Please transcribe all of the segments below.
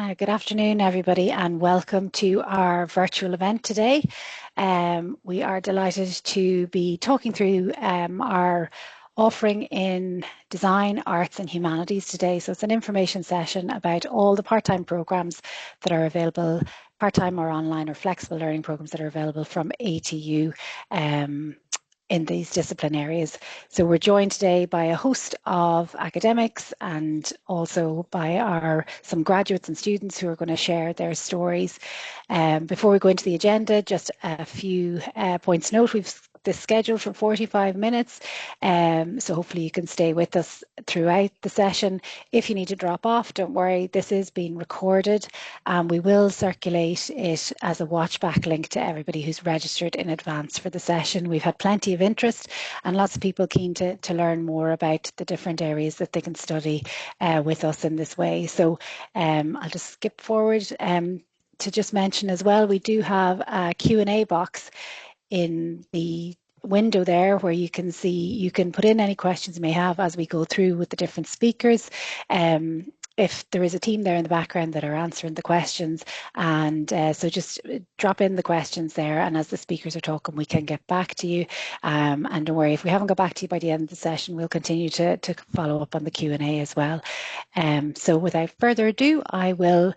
Good afternoon, everybody, and welcome to our virtual event today. We are delighted to be talking through our offering in design, arts and humanities today. So it's an information session about all the part-time programs that are available, part-time or online or flexible learning programs that are available from ATU in these discipline areas. So we're joined today by a host of academics and also by some graduates and students who are going to share their stories. Before we go into the agenda, just a few points to note. We've this scheduled for 45 minutes, so hopefully you can stay with us throughout the session. If you need to drop off, don't worry, this is being recorded and we will circulate it as a watchback link to everybody who's registered in advance for the session. We've had plenty of interest and lots of people keen to learn more about the different areas that they can study with us in this way. So I'll just skip forward to just mention as well, we do have a Q&A box in the window there where you can see, you can put in any questions you may have as we go through with the different speakers. If there is a team there in the background that are answering the questions, and so just drop in the questions there, and as the speakers are talking we can get back to you, and don't worry if we haven't got back to you by the end of the session, we'll continue to follow up on the Q&A as well. So without further ado, I will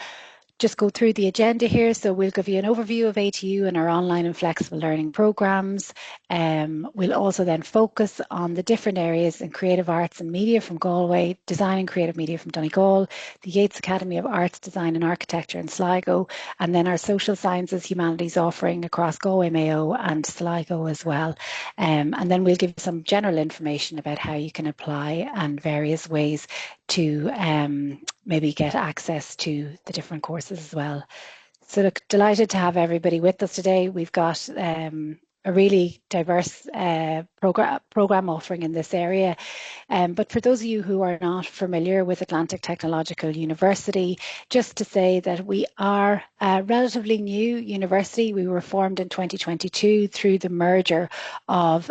just go through the agenda here. So we'll give you an overview of ATU and our online and flexible learning programs. We'll also then focus on the different areas in creative arts and media from Galway, design and creative media from Donegal, the Yates Academy of Arts, Design and Architecture in Sligo, and then our social sciences, humanities offering across Galway, Mayo and Sligo as well. And then we'll give you some general information about how you can apply and various ways to maybe get access to the different courses as well. So look, delighted to have everybody with us today. We've got a really diverse program offering in this area. But for those of you who are not familiar with Atlantic Technological University, just to say that we are a relatively new university. We were formed in 2022 through the merger of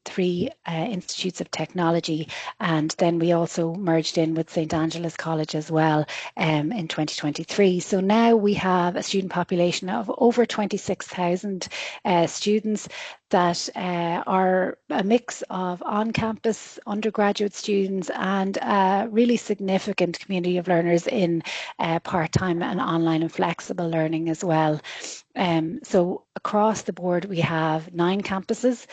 three institutes of technology, and then we also merged in with St. Angela's College as well in 2023. So now we have a student population of over 26,000 students that are a mix of on-campus undergraduate students and a really significant community of learners in part-time and online and flexible learning as well. So across the board we have 9 campuses,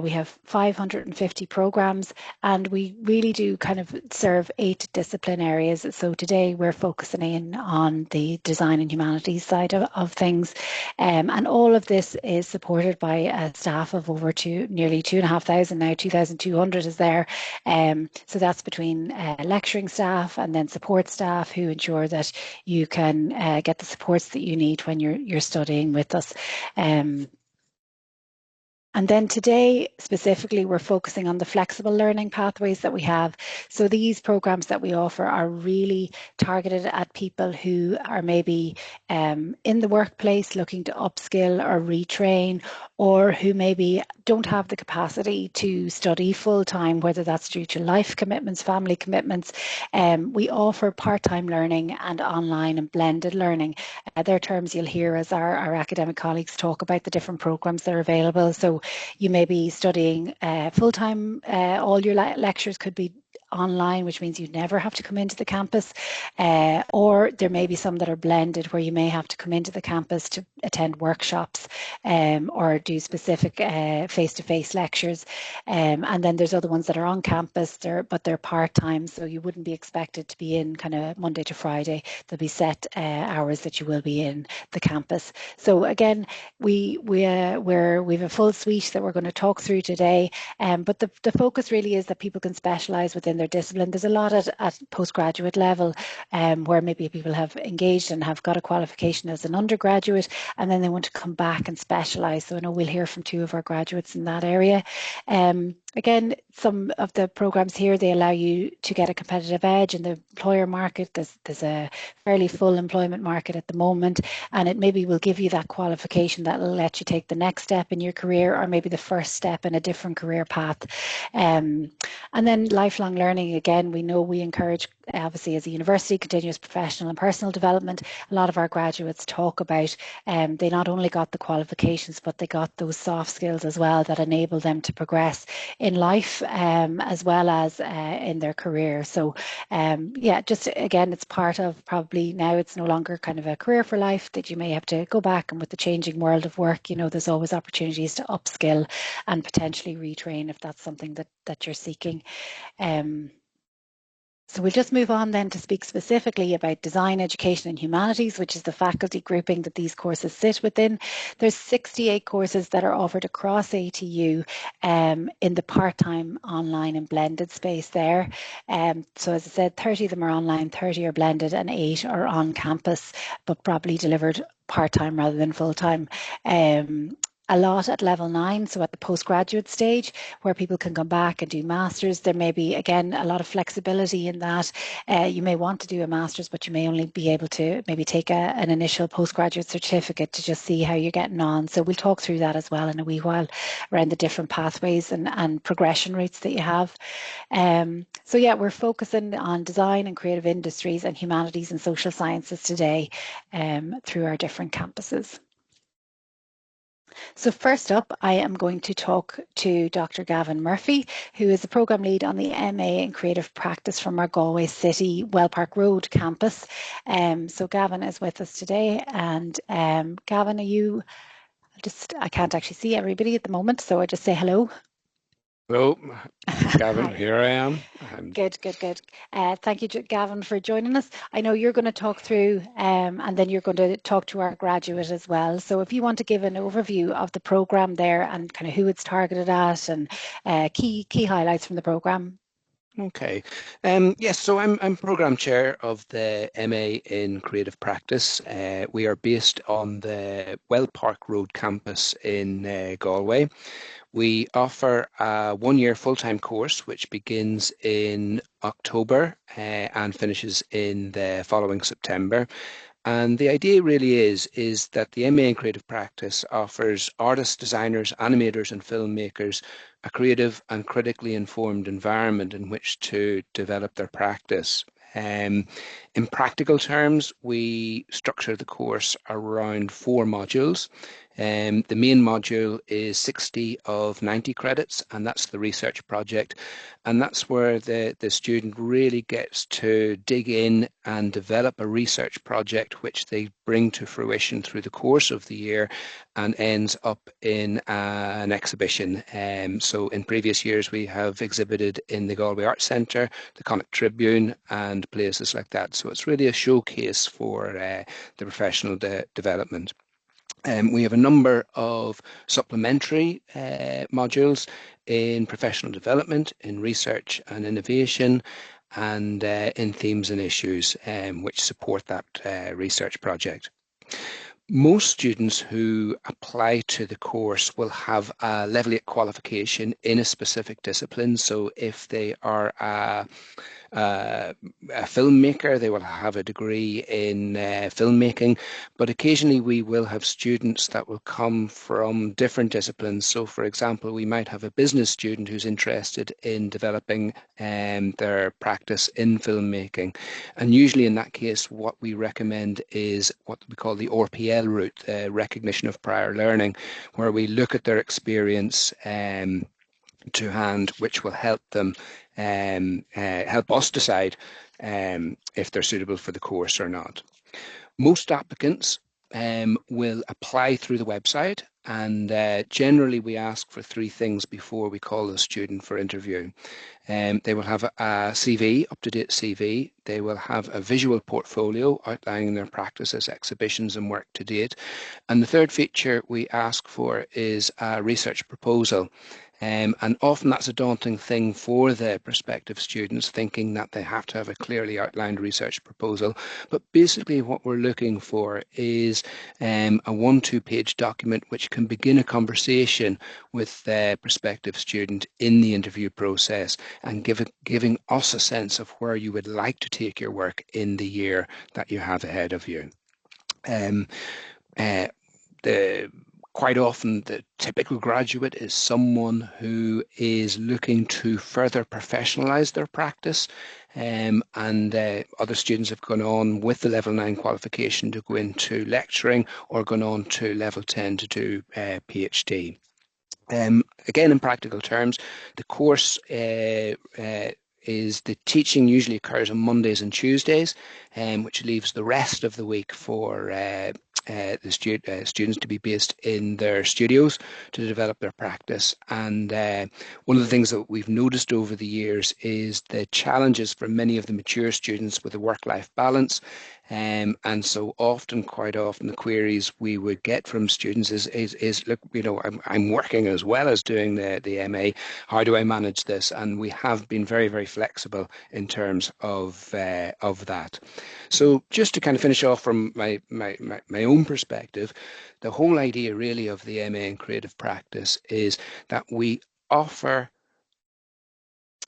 we have 550 programs, and we really do kind of serve 8 discipline areas. So today we're focusing in on the design and humanities side of things, and all of this is supported by a staff of over nearly 2,500 now, 2,200 is there. So that's between lecturing staff and then support staff who ensure that you can get the supports that you need when you're studying with us. And then today, specifically, we're focusing on the flexible learning pathways that we have. So these programs that we offer are really targeted at people who are maybe in the workplace looking to upskill or retrain, or who maybe don't have the capacity to study full-time, whether that's due to life commitments, family commitments. We offer part-time learning and online and blended learning. They're terms you'll hear as our academic colleagues talk about the different programs that are available. So you may be studying full-time, all your lectures could be online, which means you never have to come into the campus, or there may be some that are blended where you may have to come into the campus to attend workshops or do specific face-to-face lectures, and then there's other ones that are on campus but they're part-time, so you wouldn't be expected to be in kind of Monday to Friday. There'll be set hours that you will be in the campus. So again, we have a full suite that we're going to talk through today, but the focus really is that people can specialise within their discipline. There's a lot at postgraduate level where maybe people have engaged and have got a qualification as an undergraduate and then they want to come back and specialise. So I know we'll hear from 2 of our graduates in that area. Again, some of the programs here, they allow you to get a competitive edge in the employer market. There's a fairly full employment market at the moment, and it maybe will give you that qualification that will let you take the next step in your career, or maybe the first step in a different career path. And And then lifelong learning, again, we know we encourage, obviously, as a university, continuous professional and personal development. A lot of our graduates talk about they not only got the qualifications, but they got those soft skills as well that enable them to progress in life as well as in their career. So yeah, just again, it's part of probably now it's no longer kind of a career for life that you may have to go back, and with the changing world of work, there's always opportunities to upskill and potentially retrain if that's something that you're seeking. So we'll just move on then to speak specifically about design, education and humanities, which is the faculty grouping that these courses sit within. There's 68 courses that are offered across ATU in the part-time, online and blended space there. So as I said, 30 of them are online, 30 are blended and 8 are on campus, but probably delivered part-time rather than full-time. A lot at level 9, so at the postgraduate stage, where people can come back and do masters. There may be, again, a lot of flexibility in that. You may want to do a master's, but you may only be able to maybe take an initial postgraduate certificate to just see how you're getting on. So we'll talk through that as well in a wee while around the different pathways and progression rates that you have. So yeah, we're focusing on design and creative industries and humanities and social sciences today through our different campuses. So first up, I am going to talk to Dr. Gavin Murphy, who is the programme lead on the MA in Creative Practice from our Galway City Wellpark Road campus. So Gavin is with us today, and Gavin, I can't actually see everybody at the moment, so I just say hello. Hello, Gavin, here I am. Good. Thank you, Gavin, for joining us. I know you're going to talk through and then you're going to talk to our graduate as well. So if you want to give an overview of the programme there and kind of who it's targeted at and key highlights from the programme. Okay. Yes, so I'm program chair of the MA in Creative Practice. We are based on the Wellpark Road campus in Galway. We offer a one-year full-time course which begins in October and finishes in the following September. And the idea really is that the MA in Creative Practice offers artists, designers, animators, and filmmakers a creative and critically informed environment in which to develop their practice. In practical terms, we structure the course around 4 modules. The main module is 60 of 90 credits, and that's the research project. And that's where the student really gets to dig in and develop a research project which they bring to fruition through the course of the year and ends up in an exhibition. So in previous years, we have exhibited in the Galway Arts Centre, the Connacht Tribune, and places like that. So it's really a showcase for the professional development. We have a number of supplementary modules in professional development, in research and innovation, and in themes and issues which support that research project. Most students who apply to the course will have a level 8 qualification in a specific discipline. So if they are a filmmaker, they will have a degree in filmmaking, but occasionally we will have students that will come from different disciplines. So for example, we might have a business student who's interested in developing their practice in filmmaking. And usually in that case, what we recommend is what we call the RPL route, the recognition of prior learning, where we look at their experience to hand, which will help them help us decide if they're suitable for the course or not. Most applicants will apply through the website, and generally we ask for 3 things before we call the student for interview. They will have a CV, up-to-date CV. They will have a visual portfolio outlining their practices, exhibitions and work to date. And the third feature we ask for is a research proposal. And often that's a daunting thing for the prospective students, thinking that they have to have a clearly outlined research proposal. But basically what we're looking for is a 1-2 page document which can begin a conversation with the prospective student in the interview process and giving us a sense of where you would like to take your work in the year that you have ahead of you. The quite often the typical graduate is someone who is looking to further professionalize their practice. And other students have gone on with the level 9 qualification to go into lecturing or gone on to level 10 to do PhD. Again, in practical terms, the course is the teaching usually occurs on Mondays and Tuesdays, which leaves the rest of the week for the students to be based in their studios to develop their practice. And one of the things that we've noticed over the years is the challenges for many of the mature students with a work-life balance. And so often, quite often, the queries we would get from students is look, I'm working as well as doing the MA. How do I manage this? And we have been very, very flexible in terms of that. So just to kind of finish off from my own perspective, the whole idea really of the MA in creative practice is that we offer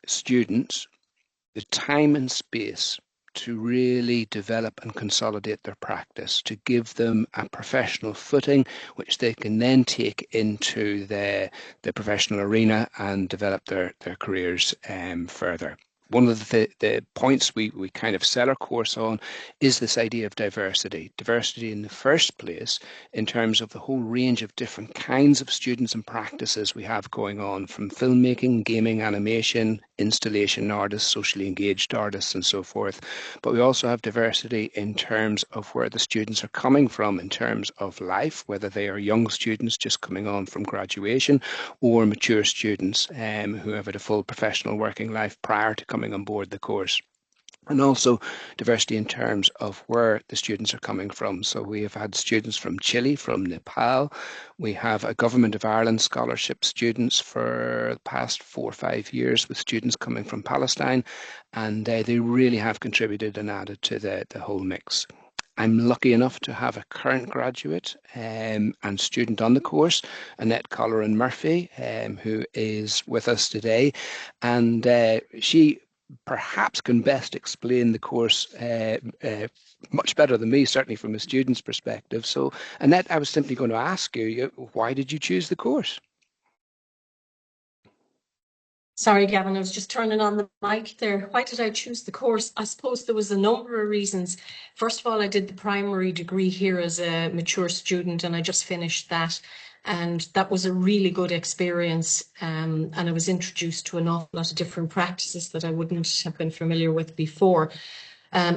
students the time and space to really develop and consolidate their practice, to give them a professional footing, which they can then take into the professional arena and develop their careers further. One of the points we kind of sell our course on is this idea of diversity. Diversity in the first place, in terms of the whole range of different kinds of students and practices we have going on, from filmmaking, gaming, animation, installation artists, socially engaged artists, and so forth. But we also have diversity in terms of where the students are coming from in terms of life, whether they are young students just coming on from graduation or mature students who have had a full professional working life prior to coming on board the course. And also diversity in terms of where the students are coming from. So we have had students from Chile, from Nepal. We have a Government of Ireland scholarship students for the past 4 or 5 years, with students coming from Palestine. And they really have contributed and added to the whole mix. I'm lucky enough to have a current graduate and student on the course, Annette Colleran Murphy, who is with us today. And she perhaps can best explain the course much better than me, certainly from a student's perspective. So, Annette, I was simply going to ask you, why did you choose the course? Sorry, Gavin, I was just turning on the mic there. Why did I choose the course? I suppose there was a number of reasons. First of all, I did the primary degree here as a mature student, and I just finished that. And that was a really good experience. And I was introduced to an awful lot of different practices that I wouldn't have been familiar with before.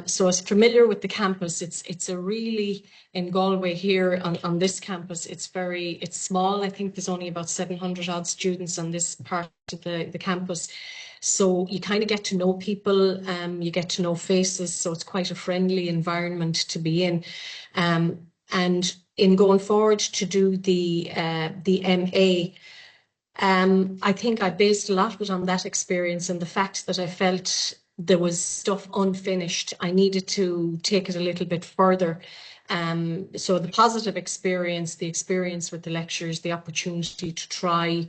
So I was familiar with the campus. It's a really, in Galway here on this campus, it's small. I think there's only about 700 odd students on this part of the campus. So you kind of get to know people, you get to know faces. So it's quite a friendly environment to be in. And in going forward to do the MA, I think I based a lot of it on that experience and the fact that I felt there was stuff unfinished. I needed to take it a little bit further. So the positive experience, the experience with the lectures, the opportunity to try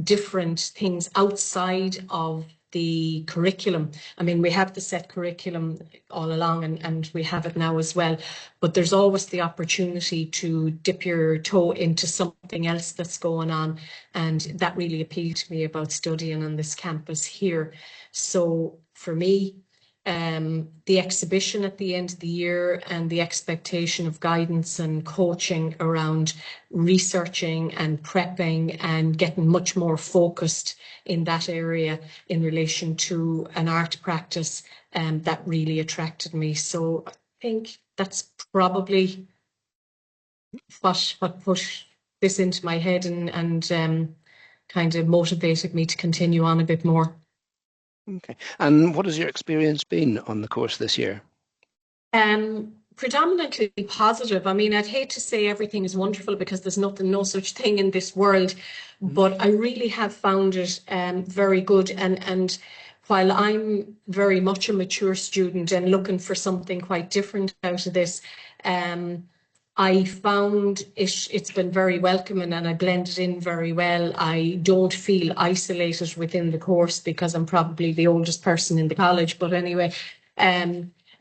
different things outside of the curriculum. I mean, we have the set curriculum all along and we have it now as well, but there's always the opportunity to dip your toe into something else that's going on. And that really appealed to me about studying on this campus here. So for me, the exhibition at the end of the year and the expectation of guidance and coaching around researching and prepping and getting much more focused in that area in relation to an art practice, that really attracted me. So I think that's probably what put this into my head and kind of motivated me to continue on a bit more. Okay. And what has your experience been on the course this year? Predominantly positive. I mean, I'd hate to say everything is wonderful because there's no such thing in this world, but I really have found it very good. And while I'm very much a mature student and looking for something quite different out of this, I found it's been very welcoming and I blended in very well. I don't feel isolated within the course because I'm probably the oldest person in the college. But anyway,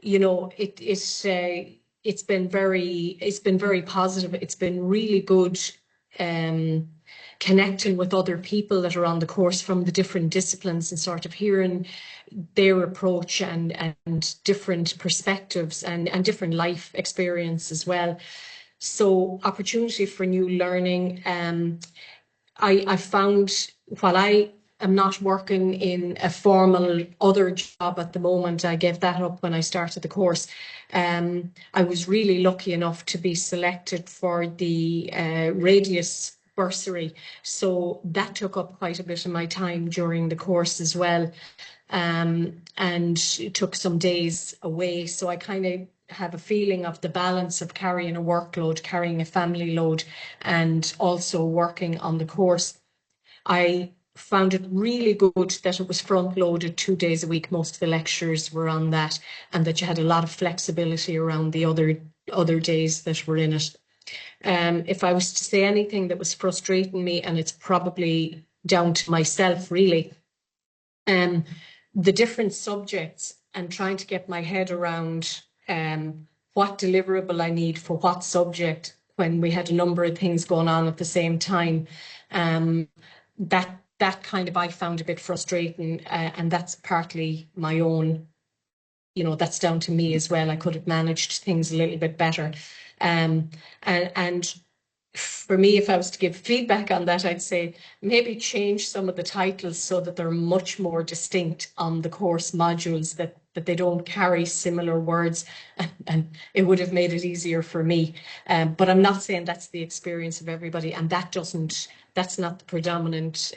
you know, it's been very positive. It's been really good connecting with other people that are on the course from the different disciplines and sort of hearing their approach and different perspectives and different life experience as well. So opportunity for new learning. I found, while I am not working in a formal other job at the moment, I gave that up when I started the course. I was really lucky enough to be selected for the Radius bursary. So that took up quite a bit of my time during the course as well. And it took some days away. So I kind of have a feeling of the balance of carrying a workload, carrying a family load, and also working on the course. I found it really good that it was front loaded 2 days a week. Most of the lectures were on that, and that you had a lot of flexibility around the other days that were in it. If I was to say anything that was frustrating me, and it's probably down to myself really, the different subjects and trying to get my head around what deliverable I need for what subject when we had a number of things going on at the same time. That kind of I found a bit frustrating, and that's partly my own, that's down to me as well. I could have managed things a little bit better. And for me, if I was to give feedback on that, I'd say maybe change some of the titles so that they're much more distinct on the course modules, that they don't carry similar words, and it would have made it easier for me. But I'm not saying that's the experience of everybody, and that's not the predominant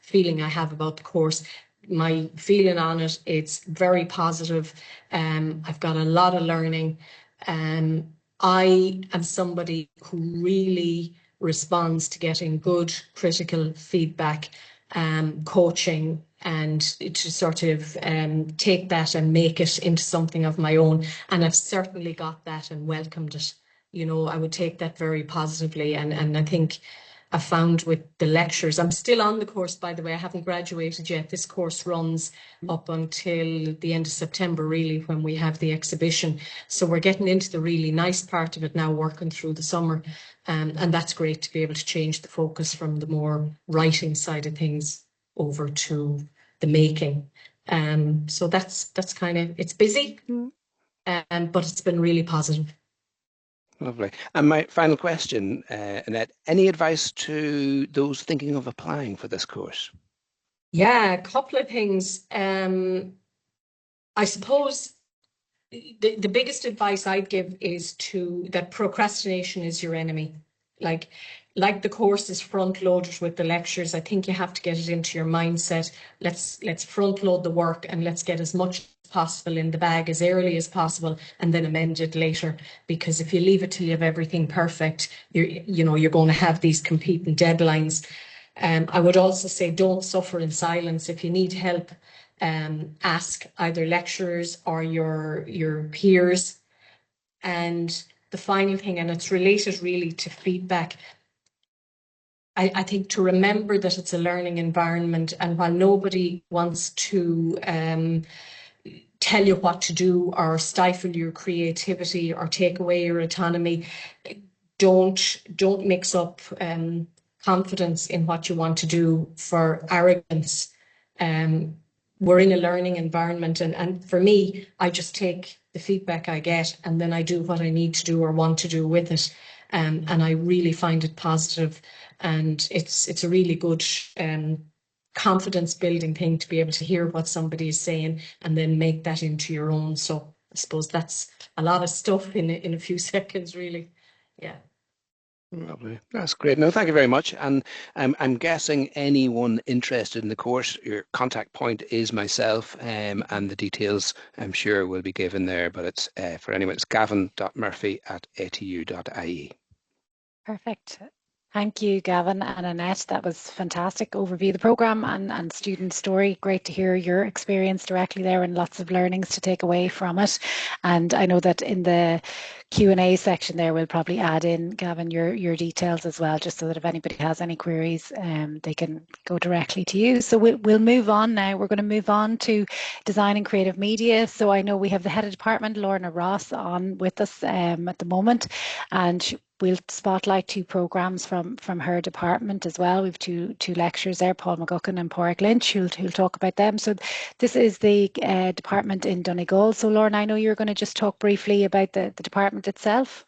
feeling I have about the course. My feeling on it, it's very positive. I've got a lot of learning. I am somebody who really responds to getting good critical feedback, coaching, and to sort of take that and make it into something of my own. And I've certainly got that and welcomed it. I would take that very positively. And I think I found with the lectures, I'm still on the course, by the way, I haven't graduated yet. This course runs up until the end of September, really, when we have the exhibition. So we're getting into the really nice part of it now, working through the summer. And that's great to be able to change the focus from the more writing side of things over to the making. So that's kind of, it's busy, but it's been really positive. Lovely. And my final question, Annette, any advice to those thinking of applying for this course? Yeah, a couple of things. I suppose the biggest advice I'd give is that procrastination is your enemy. Like the course is front loaded with the lectures, I think you have to get it into your mindset. Let's front load the work and let's get as much as possible in the bag as early as possible, and then amend it later. Because if you leave it till you have everything perfect, you're going to have these competing deadlines. I would also say don't suffer in silence. If you need help, ask either lecturers or your peers. And the final thing, and it's related really to feedback, I think to remember that it's a learning environment, and while nobody wants to tell you what to do or stifle your creativity or take away your autonomy, don't mix up confidence in what you want to do for arrogance. We're in a learning environment, and for me, I just take the feedback I get and then I do what I need to do or want to do with it. And I really find it positive, and it's a really good confidence building thing to be able to hear what somebody is saying and then make that into your own. So I suppose that's a lot of stuff in a few seconds, really. Yeah. Lovely. That's great. No, thank you very much. And I'm guessing anyone interested in the course, your contact point is myself, and the details I'm sure will be given there. But it's for anyone, it's gavin.murphy@atu.ie. Perfect. Thank you, Gavin and Annette. That was fantastic overview of the programme and student story. Great to hear your experience directly there, and lots of learnings to take away from it. And I know that in the Q&A section there, we'll probably add in, Gavin, your details as well, just so that if anybody has any queries, they can go directly to you. So we'll move on now. We're going to move on to design and creative media. So I know we have the head of department, Lorna Ross, on with us at the moment, and we'll spotlight two programs from her department as well. We've two lecturers there, Paul McGuckin and Padraic Lynch, who'll talk about them. So this is the department in Donegal. So Lorna, I know you're going to just talk briefly about the department itself.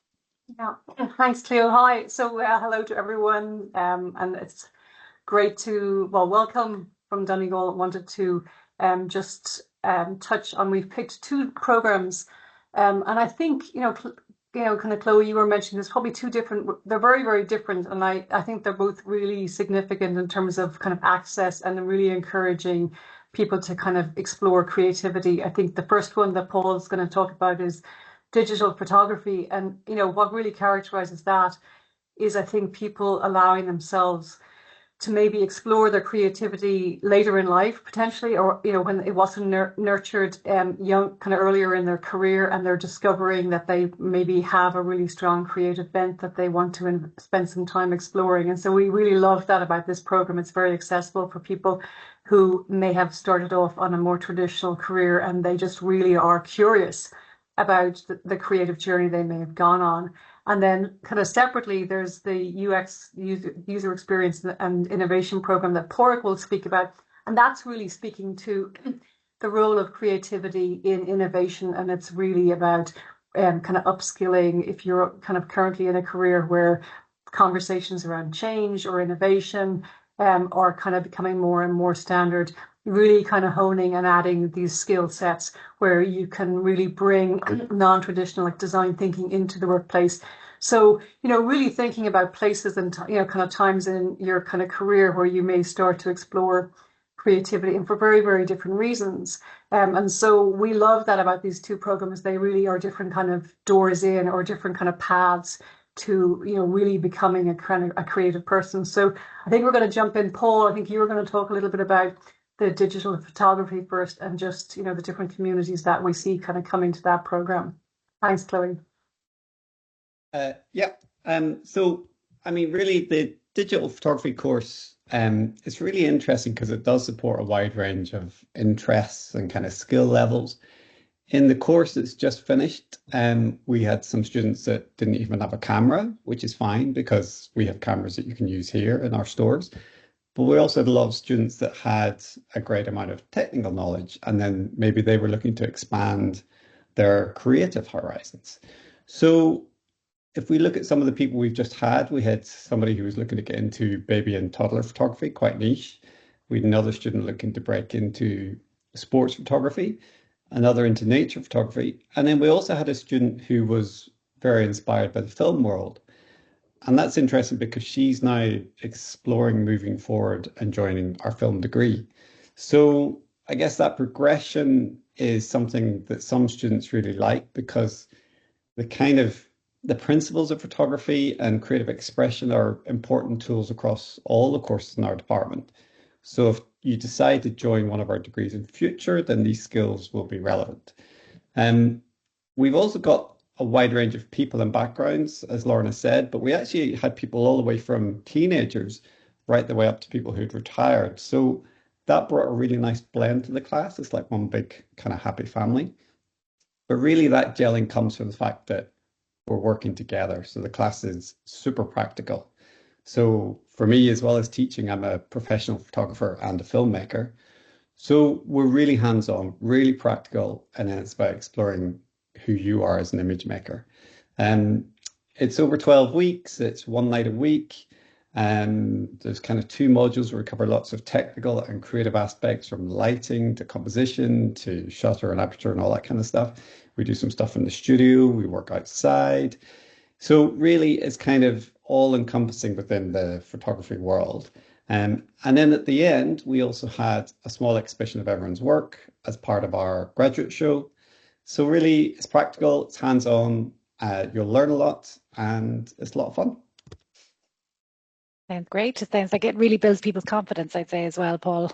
Yeah, thanks, Cleo. Hi. So hello to everyone, and it's great to welcome from Donegal. Wanted to just touch on. We've picked two programs, and I think kind of Chloe, you were mentioning there's probably two different. They're very, very different, and I think they're both really significant in terms of kind of access and really encouraging people to kind of explore creativity. I think the first one that Paul's going to talk about is digital photography, and what really characterizes that is, I think, people allowing themselves to maybe explore their creativity later in life, potentially, or when it wasn't nurtured young, kind of earlier in their career, and they're discovering that they maybe have a really strong creative bent that they want to spend some time exploring. And so we really love that about this program. It's very accessible for people who may have started off on a more traditional career, and they just really are curious about the creative journey they may have gone on. And then kind of separately, there's the UX, user experience and innovation program that Padraic will speak about. And that's really speaking to the role of creativity in innovation. And it's really about kind of upskilling if you're kind of currently in a career where conversations around change or innovation are kind of becoming more and more standard, really kind of honing and adding these skill sets where you can really bring non-traditional like design thinking into the workplace. So, really thinking about places and, kind of times in your kind of career where you may start to explore creativity, and for very, very different reasons. And so we love that about these two programs. They really are different kind of doors in, or different kind of paths to, really becoming a kind of a creative person. So I think we're going to jump in. Paul, I think you were going to talk a little bit about the digital photography first, and just, the different communities that we see kind of coming to that program. Thanks, Chloe. So, I mean, really, the digital photography course is really interesting because it does support a wide range of interests and kind of skill levels. In the course that's just finished, we had some students that didn't even have a camera, which is fine because we have cameras that you can use here in our stores. But we also had a lot of students that had a great amount of technical knowledge, and then maybe they were looking to expand their creative horizons. So if we look at some of the people we've just had, we had somebody who was looking to get into baby and toddler photography, quite niche. We had another student looking to break into sports photography, another into nature photography. And then we also had a student who was very inspired by the film world. And that's interesting because she's now exploring moving forward and joining our film degree. So I guess that progression is something that some students really like, because the principles of photography and creative expression are important tools across all the courses in our department. So if you decide to join one of our degrees in future, then these skills will be relevant. We've also got a wide range of people and backgrounds, as Lorna said, but we actually had people all the way from teenagers right the way up to people who'd retired. So that brought a really nice blend to the class. It's like one big kind of happy family. But really that gelling comes from the fact that we're working together. So the class is super practical. So for me, as well as teaching, I'm a professional photographer and a filmmaker. So we're really hands-on, really practical, and then it's about exploring who you are as an image maker. It's over 12 weeks, it's one night a week. There's kind of two modules where we cover lots of technical and creative aspects, from lighting to composition to shutter and aperture and all that kind of stuff. We do some stuff in the studio, we work outside. So really it's kind of all encompassing within the photography world. And then at the end, we also had a small exhibition of everyone's work as part of our graduate show. So really it's practical, it's hands-on, you'll learn a lot, and it's a lot of fun. Sounds great. It sounds like it really builds people's confidence, I'd say, as well, Paul.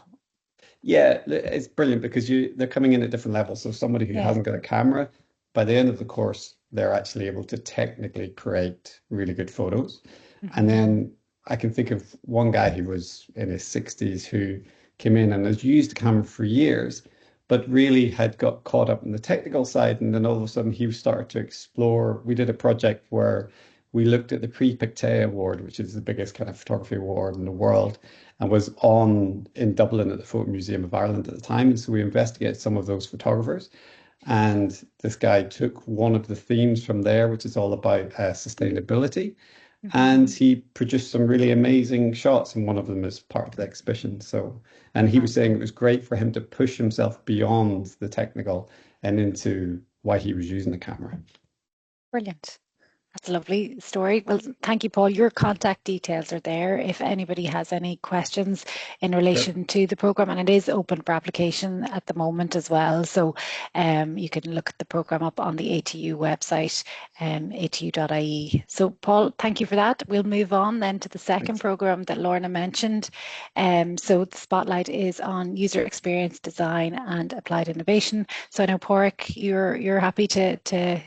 Yeah, it's brilliant because they're coming in at different levels. So somebody who hasn't got a camera, by the end of the course, they're actually able to technically create really good photos. Mm-hmm. And then I can think of one guy who was in his 60s who came in and has used the camera for years, but really had got caught up in the technical side. And then all of a sudden he started to explore. We did a project where we looked at the Prix Pictet Award, which is the biggest kind of photography award in the world, and was on in Dublin at the Photo Museum of Ireland at the time. And so we investigated some of those photographers. And this guy took one of the themes from there, which is all about sustainability. And he produced some really amazing shots, and one of them is part of the exhibition. So, and he was saying it was great for him to push himself beyond the technical and into why he was using the camera. Brilliant. That's a lovely story. Well, thank you, Paul. Your contact details are there if anybody has any questions in relation to the programme, and it is open for application at the moment as well. So you can look at the programme up on the ATU website, atu.ie. So Paul, thank you for that. We'll move on then to the second programme that Lorna mentioned. So the spotlight is on user experience design and applied innovation. So I know, Padraic, you're happy to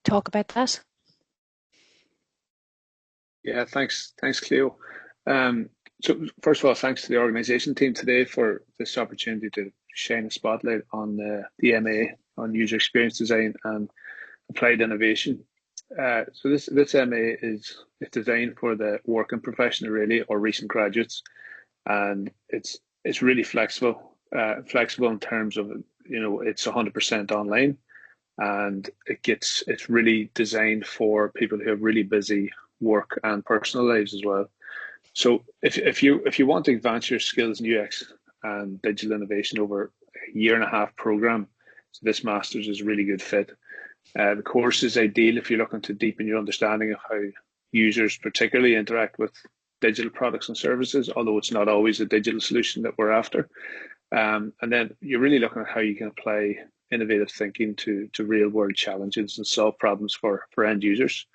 talk about that. Yeah, thanks, Cleo. So first of all, thanks to the organisation team today for this opportunity to shine a spotlight on the MA on user experience design and applied innovation. So this MA is designed for the working professional really, or recent graduates, and it's really flexible in terms of, you know, it's 100% online, and it's really designed for people who have really busy work and personal lives as well. So if you want to advance your skills in UX and digital innovation over a 1.5-year program, so this master's is a really good fit. The course is ideal if you're looking to deepen your understanding of how users particularly interact with digital products and services, although it's not always a digital solution that we're after. And then you're really looking at how you can apply innovative thinking to real world challenges and solve problems for end users.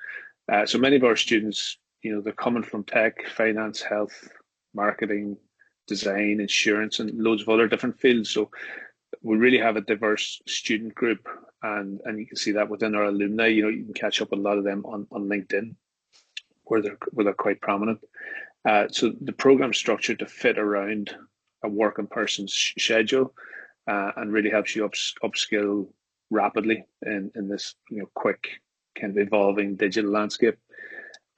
So many of our students, you know, they're coming from tech, finance, health, marketing, design, insurance, and loads of other different fields. So we really have a diverse student group, and you can see that within our alumni. You know, you can catch up with a lot of them on LinkedIn, where they're quite prominent. So the program's structured to fit around a working person's schedule, and really helps you upskill rapidly in this, you know, quick kind of evolving digital landscape.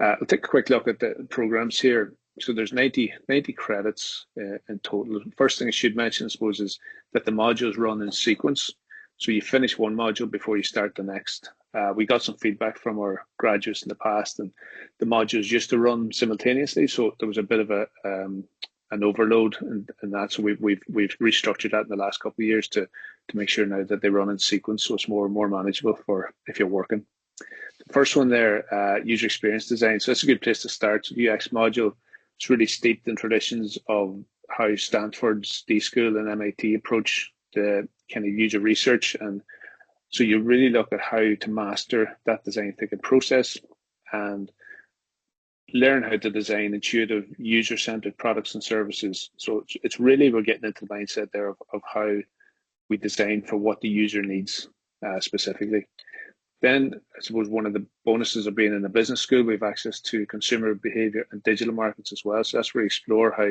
We'll take a quick look at the programs here. So there's 90 credits in total. First thing I should mention, I suppose, is that the modules run in sequence. So you finish one module before you start the next. We got some feedback from our graduates in the past, and the modules used to run simultaneously. So there was a bit of an overload in that. So we've restructured that in the last couple of years to make sure now that they run in sequence, so it's more manageable for if you're working. The first one there, user experience design. So that's a good place to start. So UX module, it's really steeped in traditions of how Stanford's D School and MIT approach the kind of user research. And so you really look at how to master that design thinking process and learn how to design intuitive, user-centered products and services. So it's really, we're getting into the mindset there of how we design for what the user needs specifically. Then I suppose one of the bonuses of being in a business school, we have access to consumer behavior and digital markets as well. So that's where we explore how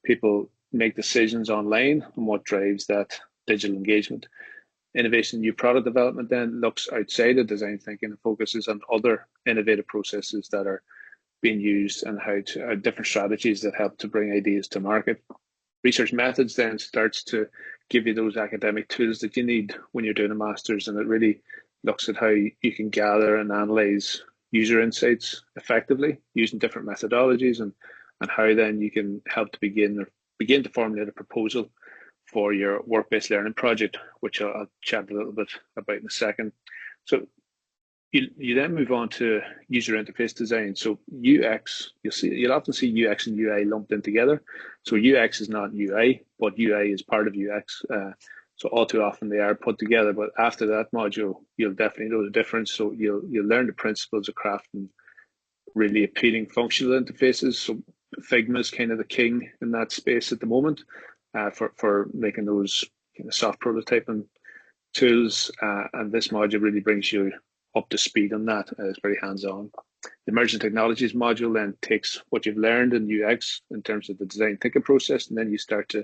people make decisions online and what drives that digital engagement. Innovation, new product development then looks outside of design thinking and focuses on other innovative processes that are being used and how to different strategies that help to bring ideas to market. Research methods then starts to give you those academic tools that you need when you're doing a master's, and it really looks at how you can gather and analyze user insights effectively using different methodologies, and how then you can help to begin to formulate a proposal for your work-based learning project, which I'll chat a little bit about in a second. So you then move on to user interface design. So UX, you'll often see UX and UI lumped in together. So UX is not UI, but UI is part of UX. So all too often they are put together. But after that module, you'll definitely know the difference. So you'll learn the principles of crafting really appealing functional interfaces. So Figma is kind of the king in that space at the moment for making those kind of soft prototyping tools. And this module really brings you up to speed on that. It's very hands-on. The emerging technologies module then takes what you've learned in UX in terms of the design thinking process, and then you start to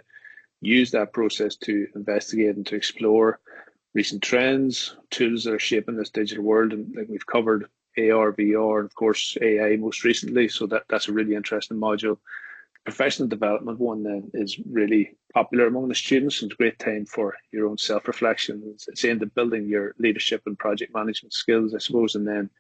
use that process to investigate and to explore recent trends, tools that are shaping this digital world. And like we've covered AR, VR, and of course AI most recently. So that's a really interesting module. Professional development one then is really popular among the students, and it's a great time for your own self-reflection. It's aimed at building your leadership and project management skills, I suppose, and then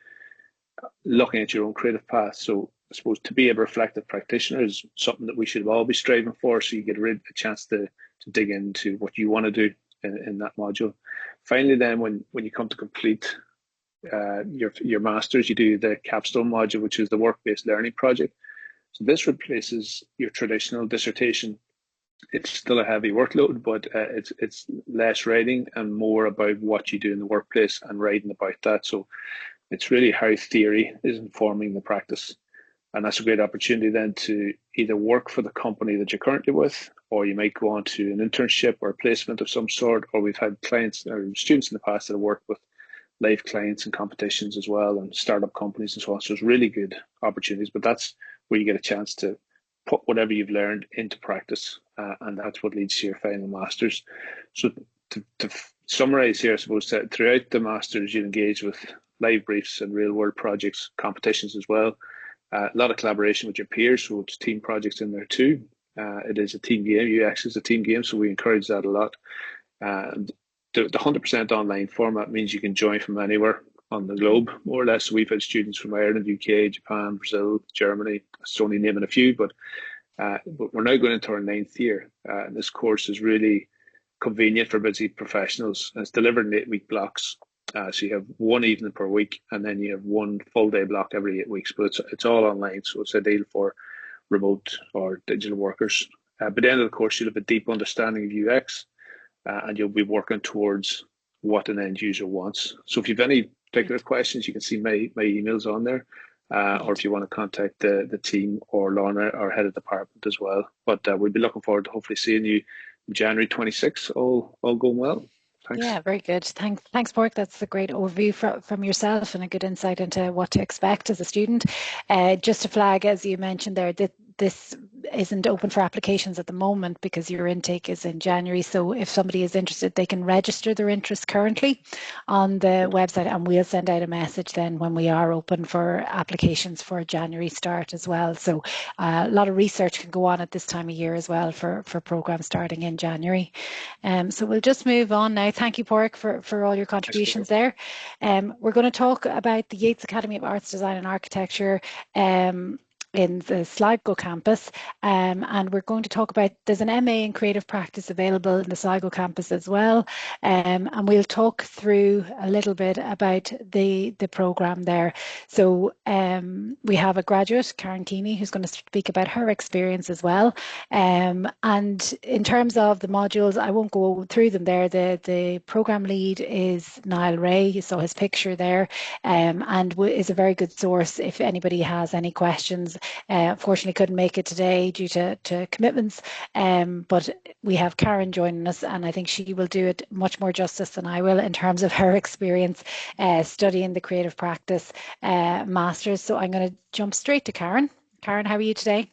looking at your own creative path. So I suppose to be a reflective practitioner is something that we should all be striving for, so you get a chance to dig into what you want to do in that module. Finally, then when you come to complete your master's, you do the capstone module, which is the work-based learning project. So this replaces your traditional dissertation. It's still a heavy workload, but it's less writing and more about what you do in the workplace and writing about that. So it's really how theory is informing the practice. And that's a great opportunity then to either work for the company that you're currently with, or you might go on to an internship or a placement of some sort, or we've had clients or students in the past that have worked with live clients and competitions as well, and startup companies and so on. So it's really good opportunities, but that's where you get a chance to put whatever you've learned into practice, and that's what leads to your final master's. So to summarize here, I suppose that throughout the master's you engage with live briefs and real world projects, competitions as well. A lot of collaboration with your peers, so it's team projects in there too. It is a team game. UX is a team game, so we encourage that a lot. And the 100% online format means you can join from anywhere on the globe, more or less. So we've had students from Ireland, UK, Japan, Brazil, Germany. It's only naming a few, but we're now going into our 9th year. This course is really convenient for busy professionals, and it's delivered in 8-week blocks. So you have one evening per week, and then you have one full day block every 8 weeks. But it's all online, so it's ideal for remote or digital workers. By the end of the course, you'll have a deep understanding of UX, and you'll be working towards what an end user wants. So if you have any particular questions, you can see my emails on there, or if you want to contact the team or Lorna, our head of department as well. But we'll be looking forward to hopefully seeing you January 26th. All going well. Thanks. Yeah, very good. Thanks, Padraic. That's a great overview from yourself and a good insight into what to expect as a student. Just to flag, as you mentioned there, that this isn't open for applications at the moment because your intake is in January. So if somebody is interested, they can register their interest currently on the website, and we'll send out a message then when we are open for applications for January start as well. So a lot of research can go on at this time of year as well for programs starting in January. So we'll just move on now. Thank you, Padraic, for all your contributions there. We're going to talk about the Yates Academy of Arts, Design and Architecture in the Sligo campus, and we're going to talk about, there's an MA in Creative Practice available in the Sligo campus as well, and we'll talk through a little bit about the programme there. So we have a graduate, Karen Keeney, who's going to speak about her experience as well, and in terms of the modules, I won't go through them there. The programme lead is Niall Ray, you saw his picture there, and is a very good source if anybody has any questions. Unfortunately couldn't make it today due to commitments, but we have Karen joining us, and I think she will do it much more justice than I will in terms of her experience studying the Creative Practice Masters. So I'm going to jump straight to Karen. Karen, how are you today?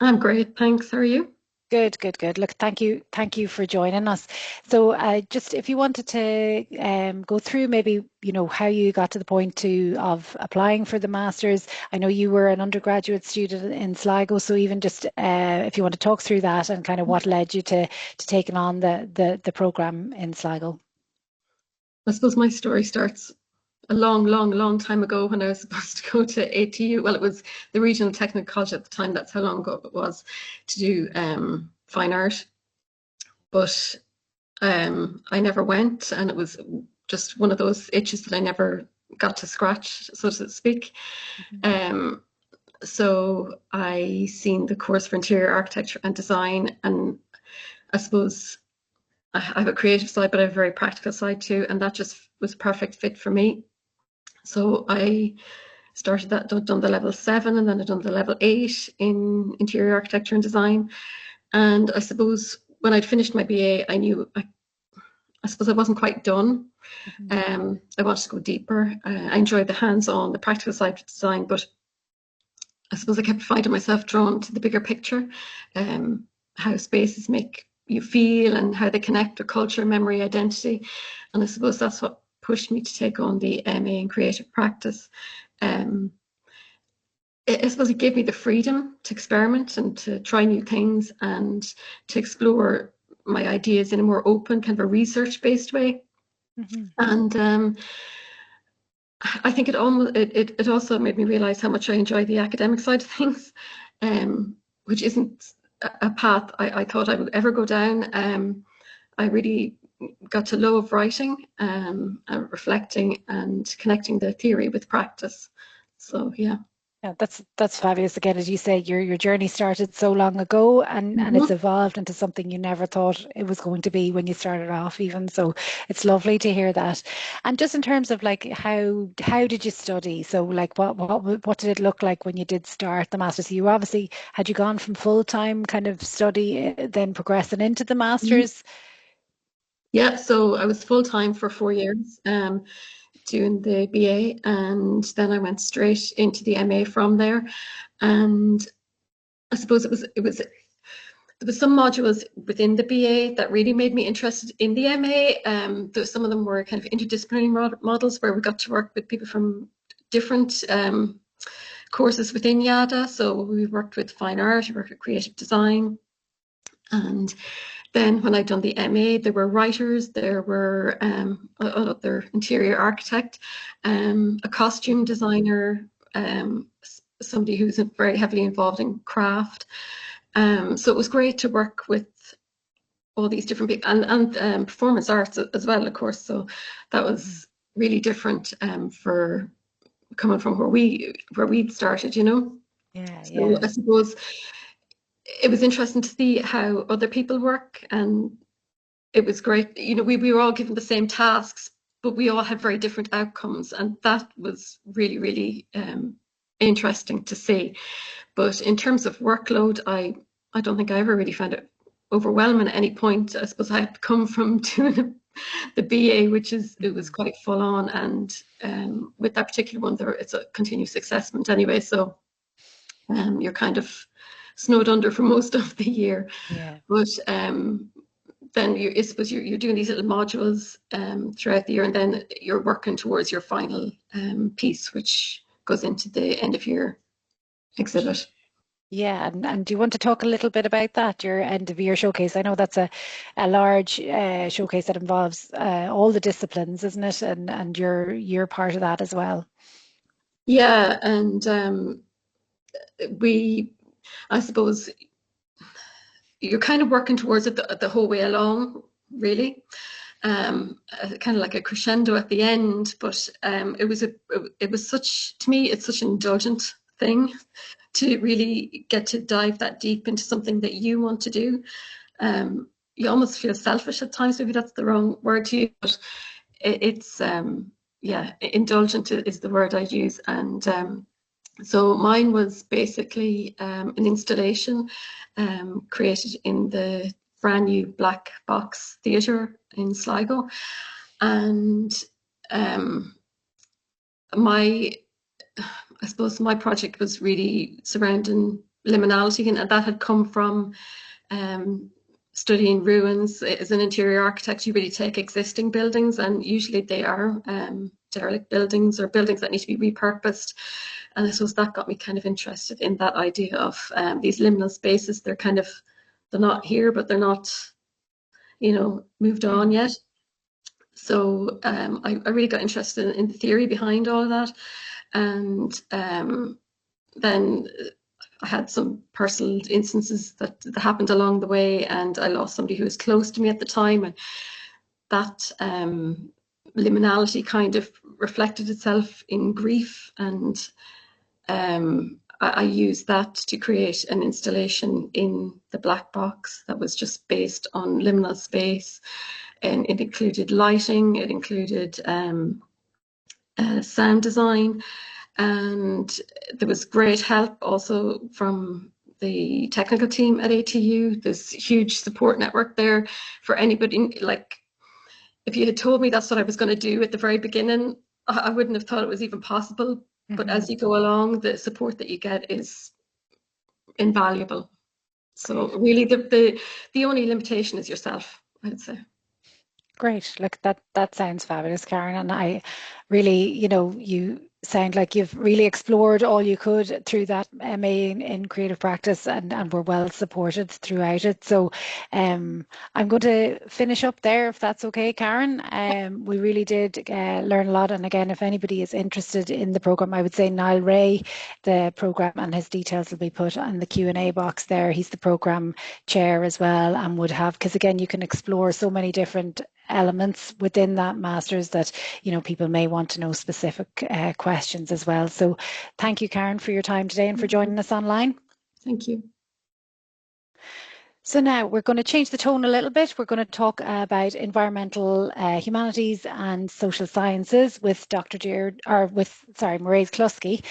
I'm great, thanks. How are you? Good. Look, thank you for joining us. So just if you wanted to go through maybe, how you got to the point of applying for the Masters. I know you were an undergraduate student in Sligo, so even just if you want to talk through that and kind of what led you to taking on the programme in Sligo. I suppose my story starts a long time ago when I was supposed to go to ATU. Well, it was the Regional Technical College at the time. That's how long ago it was, to do fine art. But I never went, and it was just one of those itches that I never got to scratch, so to speak. Mm-hmm. So I seen the course for interior architecture and design, and I suppose I have a creative side, but I have a very practical side too, and that just was a perfect fit for me. So I started that, done the level 7, and then I done the level 8 in interior architecture and design. And I suppose when I'd finished my BA, I knew I suppose I wasn't quite done. Mm-hmm. I wanted to go deeper. I enjoyed the hands-on, the practical side of design, but I suppose I kept finding myself drawn to the bigger picture, how spaces make you feel and how they connect to culture, memory, identity. And I suppose that's what pushed me to take on the MA in creative practice. I suppose it gave me the freedom to experiment and to try new things and to explore my ideas in a more open, kind of a research-based way. Mm-hmm. And I think it also made me realize how much I enjoy the academic side of things, which isn't a path I thought I would ever go down. I really got to love writing, and reflecting and connecting the theory with practice. So yeah. Yeah, that's fabulous. Again, as you say, your journey started so long ago, and it's evolved into something you never thought it was going to be when you started off, even. So it's lovely to hear that. And just in terms of like how did you study? So like what did it look like when you did start the masters? You obviously had you gone from full-time kind of study, then progressing into the masters. Yeah, so I was full-time for 4 years, doing the BA, and then I went straight into the MA from there. And I suppose there was some modules within the BA that really made me interested in the MA. Some of them were kind of interdisciplinary models where we got to work with people from different courses within YADA. So we worked with fine art, we worked with creative design. And then when I'd done the MA, there were writers, there were another interior architect, a costume designer, somebody who's very heavily involved in craft. So it was great to work with all these different people, and performance arts as well, of course. So that was really different for coming from where we'd started, you know. Yeah, So yeah. I suppose it was interesting to see how other people work, and it was great. You know, we were all given the same tasks, but we all had very different outcomes, and that was really, really interesting to see. But in terms of workload, I don't think I ever really found it overwhelming at any point. I suppose I had come from doing the BA, it was quite full on, and with that particular one, it's a continuous assessment anyway, so you're kind of snowed under for most of the year. Yeah. But then I suppose you're doing these little modules throughout the year, and then you're working towards your final piece, which goes into the end of year exhibit. Yeah, and do you want to talk a little bit about that, your end of year showcase? I know that's a large showcase that involves all the disciplines, isn't it? And you're part of that as well. Yeah, and I suppose you're kind of working towards it the whole way along, really. Kind of like a crescendo at the end, but it was such, to me, it's such an indulgent thing to really get to dive that deep into something that you want to do. You almost feel selfish at times, maybe that's the wrong word to use, but it's indulgent is the word I'd use. And so mine was basically an installation created in the brand new black box theatre in Sligo. And I suppose my project was really surrounding liminality, and that had come from studying ruins. As an interior architect, you really take existing buildings, and usually they are derelict buildings or buildings that need to be repurposed. And I suppose that got me kind of interested in that idea of these liminal spaces. They're not here, but they're not, moved on yet. So I really got interested in the theory behind all of that. And then I had some personal instances that happened along the way, and I lost somebody who was close to me at the time, and that liminality kind of reflected itself in grief, and I used that to create an installation in the black box that was just based on liminal space, and it included lighting, it included sound design, and there was great help also from the technical team at ATU. There's huge support network there for anybody. Like, if you had told me that's what I was going to do at the very beginning, I wouldn't have thought it was even possible. But as you go along, the support that you get is invaluable. So really the only limitation is yourself, I'd say. Great. Look, that sounds fabulous, Karen. And I really, you sound like you've really explored all you could through that MA in creative practice, and were well supported throughout it. So I'm going to finish up there, if that's okay, Karen. We really did learn a lot. And again, if anybody is interested in the programme, I would say Niall Ray, the programme, and his details will be put in the Q&A box there. He's the programme chair as well, and would have, because again, you can explore so many different elements within that master's that people may want to know specific questions as well. So thank you, Karen, for your time today and for joining us online. Thank you. So now we're going to change the tone a little bit. We're going to talk about environmental humanities and social sciences with Mairead Cluskey.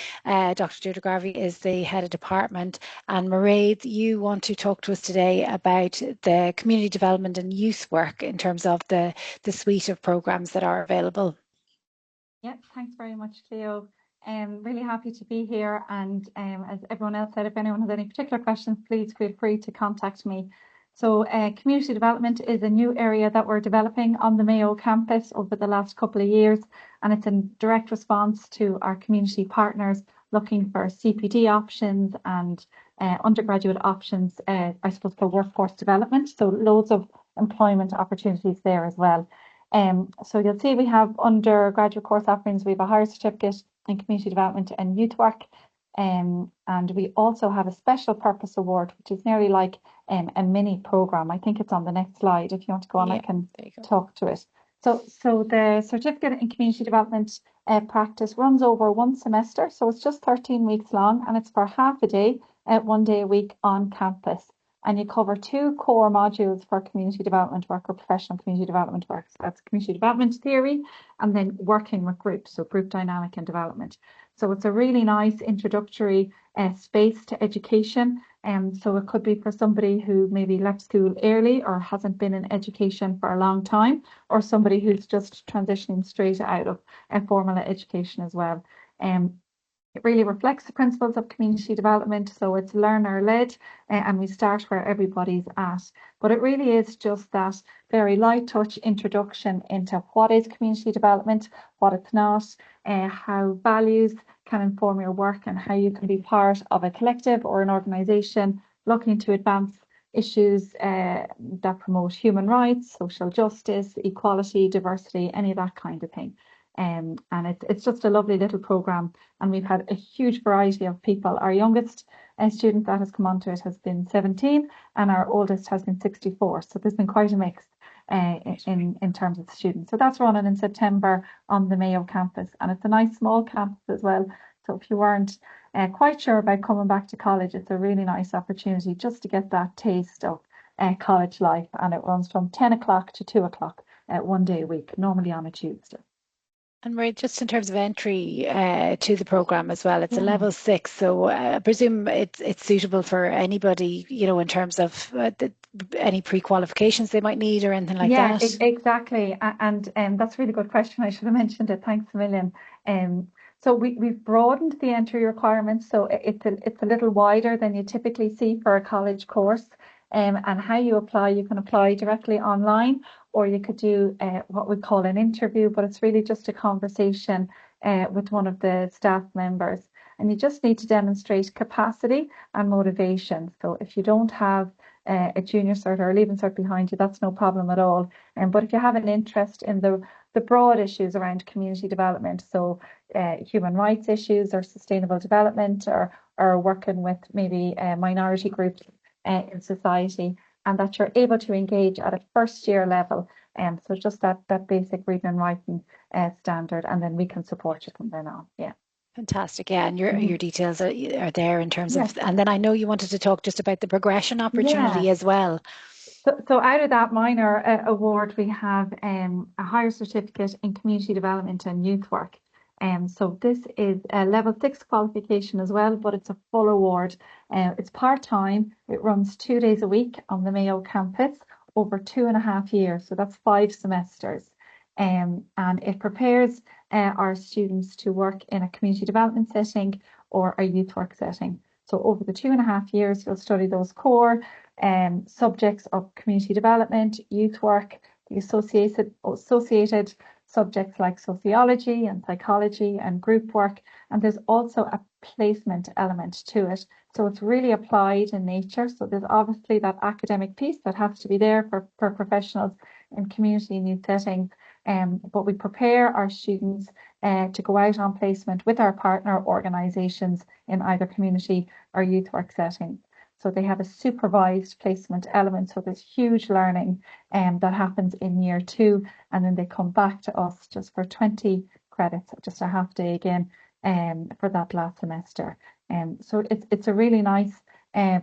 Dr. Deirdre Garvey is the head of department, and Mairead, you want to talk to us today about the community development and youth work in terms of the suite of programs that are available. Yeah, thanks very much, Cleo. Really happy to be here, and as everyone else said, if anyone has any particular questions, please feel free to contact me. So community development is a new area that we're developing on the Mayo campus over the last couple of years, and it's in direct response to our community partners looking for CPD options and undergraduate options, I suppose, for workforce development. So loads of employment opportunities there as well. So you'll see we have undergraduate course offerings. We have a higher certificate in community development and youth work. And we also have a special purpose award, which is nearly like a mini program. I think it's on the next slide. If you want to go on, I can talk to it. So the certificate in community development practice runs over one semester. So it's just 13 weeks long, and it's for half a day, 1 day a week on campus. And you cover 2 core modules for community development work or professional community development work. So that's community development theory, and then working with groups, so group dynamic and development. So it's a really nice introductory space to education. So it could be for somebody who maybe left school early or hasn't been in education for a long time, or somebody who's just transitioning straight out of formal education as well. It really reflects the principles of community development, so it's learner-led, and we start where everybody's at. But it really is just that very light touch introduction into what is community development, what it's not, how values can inform your work, and how you can be part of a collective or an organisation looking to advance issues that promote human rights, social justice, equality, diversity, any of that kind of thing. And it's just a lovely little programme, and we've had a huge variety of people. Our youngest student that has come onto it has been 17, and our oldest has been 64. So there's been quite a mix in terms of the students. So that's running in September on the Mayo campus, and it's a nice small campus as well. So if you weren't quite sure about coming back to college, it's a really nice opportunity just to get that taste of college life. And it runs from 10 o'clock to 2 o'clock 1 day a week, normally on a Tuesday. And Mairead, just in terms of entry to the programme as well, it's a level 6, so I presume it's suitable for anybody, in terms of any pre-qualifications they might need or anything like that. Yeah, exactly. And that's a really good question. I should have mentioned it. Thanks a million. So we've broadened the entry requirements, so it's a little wider than you typically see for a college course. And how you apply, you can apply directly online, or you could do what we call an interview, but it's really just a conversation with one of the staff members. And you just need to demonstrate capacity and motivation. So if you don't have a junior cert or a leaving cert behind you, that's no problem at all. But if you have an interest in the broad issues around community development, so human rights issues or sustainable development, or working with maybe minority groups in society, and that you're able to engage at a first year level. So just that basic reading and writing standard, and then we can support you from then on. Yeah. Fantastic. Yeah, and your details are there in terms of, and then I know you wanted to talk just about the progression opportunity as well. So out of that minor award, we have a higher certificate in community development and youth work. So this is a level 6 qualification as well, but it's a full award. It's part-time. It runs 2 days a week on the Mayo campus over 2.5 years. So that's 5 semesters. And it prepares our students to work in a community development setting or a youth work setting. So over the 2.5 years, you'll study those core subjects of community development, youth work, the associated subjects like sociology and psychology and group work, and there's also a placement element to it. So it's really applied in nature. So there's obviously that academic piece that has to be there for professionals in community need settings, but we prepare our students to go out on placement with our partner organisations in either community or youth work setting. So they have a supervised placement element. So there's huge learning that happens in year 2, and then they come back to us just for 20 credits, just a half day again for that last semester. So it's a really nice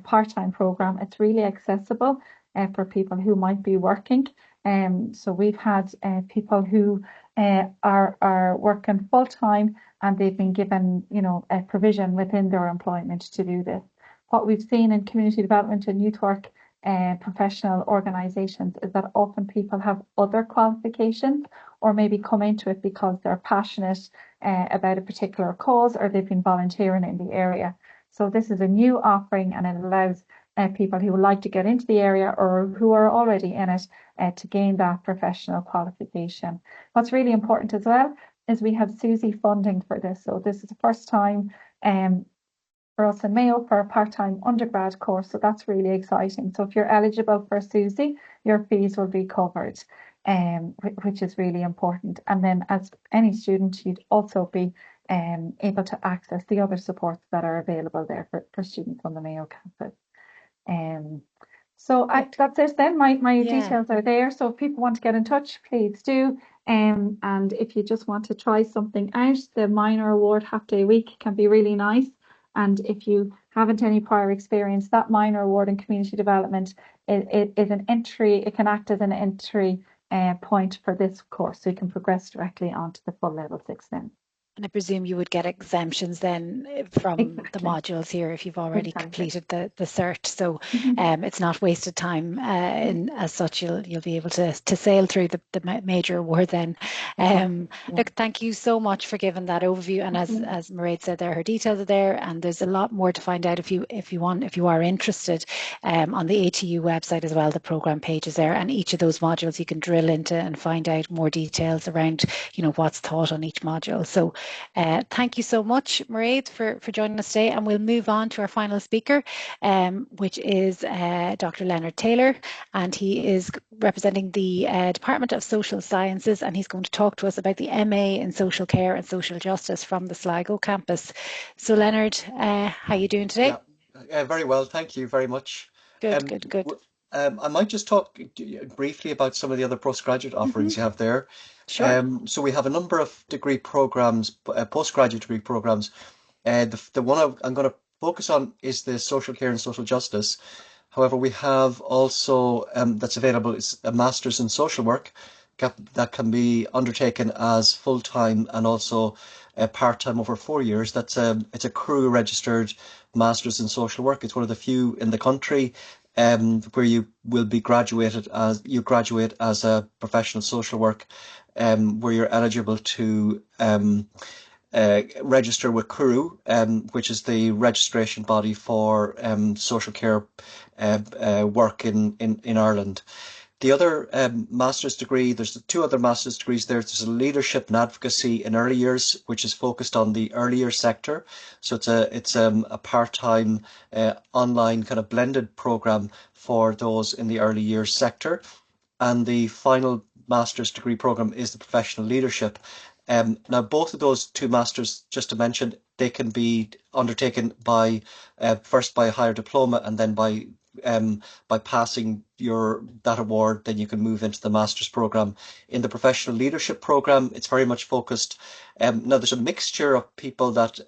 part-time program. It's really accessible for people who might be working. So we've had people who are working full-time, and they've been given, a provision within their employment to do this. What we've seen in community development and youth work professional organisations is that often people have other qualifications, or maybe come into it because they're passionate about a particular cause, or they've been volunteering in the area. So this is a new offering, and it allows people who would like to get into the area or who are already in it to gain that professional qualification. What's really important as well is we have SUSI funding for this. So this is the first time for us in Mayo for a part-time undergrad course. So that's really exciting. So if you're eligible for SUSI, your fees will be covered, which is really important. And then as any student, you'd also be able to access the other supports that are available there for students on the Mayo campus. So that's it then. My details are there. So if people want to get in touch, please do. And if you just want to try something out, the minor award half day week can be really nice. And if you haven't any prior experience, that minor award in community development is an entry. It can act as an entry point for this course, so you can progress directly onto the full level 6 then. And I presume you would get exemptions then from the modules here if you've already completed the cert. So it's not wasted time as such. You'll be able to sail through the major award then. Look, thank you so much for giving that overview. And as Mairead said there, her details are there, and there's a lot more to find out if you are interested on the ATU website as well. The programme page is there, and each of those modules you can drill into and find out more details around what's taught on each module. So thank you so much, Mairead, for joining us today, and we'll move on to our final speaker, which is Dr. Leonard Taylor, and he is representing the Department of Social Sciences, and he's going to talk to us about the MA in Social Care and Social Justice from the Sligo campus. So Leonard, how are you doing today? Yeah, very well, thank you very much. Good. I might just talk briefly about some of the other postgraduate offerings you have there. Sure. So we have a number of degree programs, postgraduate degree programs. The one I'm going to focus on is the social care and social justice. However, we have also that's available is a master's in social work that can be undertaken as full-time and also part-time over 4 years. It's a CRU registered master's in social work. It's one of the few in the country where you will be graduate as a professional social work, where you're eligible to register with CRU, which is the registration body for social care work in Ireland. The other master's degree, there's 2 other master's degrees there. There's a leadership and advocacy in early years, which is focused on the earlier sector. So it's a part-time online kind of blended program for those in the early years sector. And the final master's degree program is the professional leadership. Now, both of those 2 masters, just to mention, they can be undertaken by first by a higher diploma, and then by passing that award, then you can move into the master's program. In the professional leadership program, it's very much focused. Now, there's a mixture of people that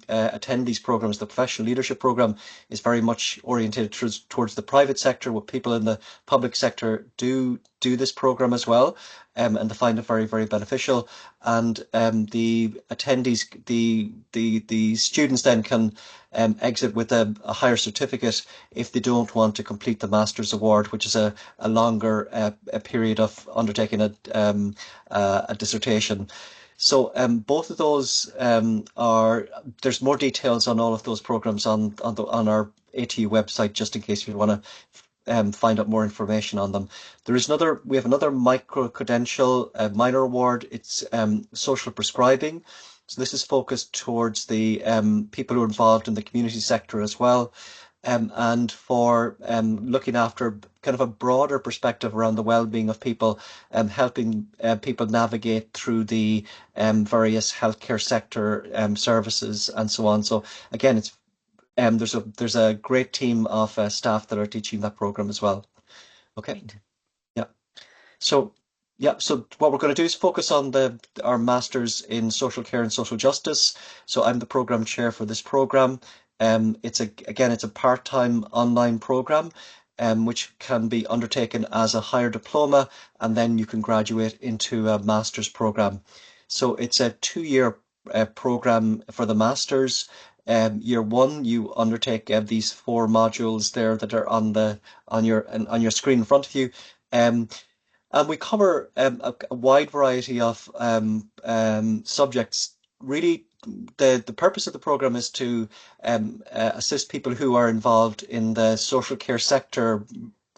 attend these programs. The professional leadership program is very much oriented towards the private sector, where people in the public sector do this program as well, and they find it very, very beneficial. And the attendees, the students then can exit with a higher certificate if they don't want to complete the master's award, which is a longer a period of undertaking a dissertation. So both of those there's more details on all of those programs on our ATU website, just in case you want to find out more information on them. We have another micro-credential minor award. It's social prescribing. So this is focused towards the people who are involved in the community sector as well. And for looking after kind of a broader perspective around the well-being of people, helping people navigate through the various healthcare sector services and so on. So again, it's there's a great team of staff that are teaching that program as well. Okay. Great. Yeah. So what we're going to do is focus on our masters in social care and social justice. So I'm the program chair for this program. It's a part-time online program, which can be undertaken as a higher diploma, and then you can graduate into a master's program. So it's a 2-year program for the masters. Year one, you undertake these 4 modules there that are on your screen in front of you. And we cover a wide variety of subjects. Really, the purpose of the program is to assist people who are involved in the social care sector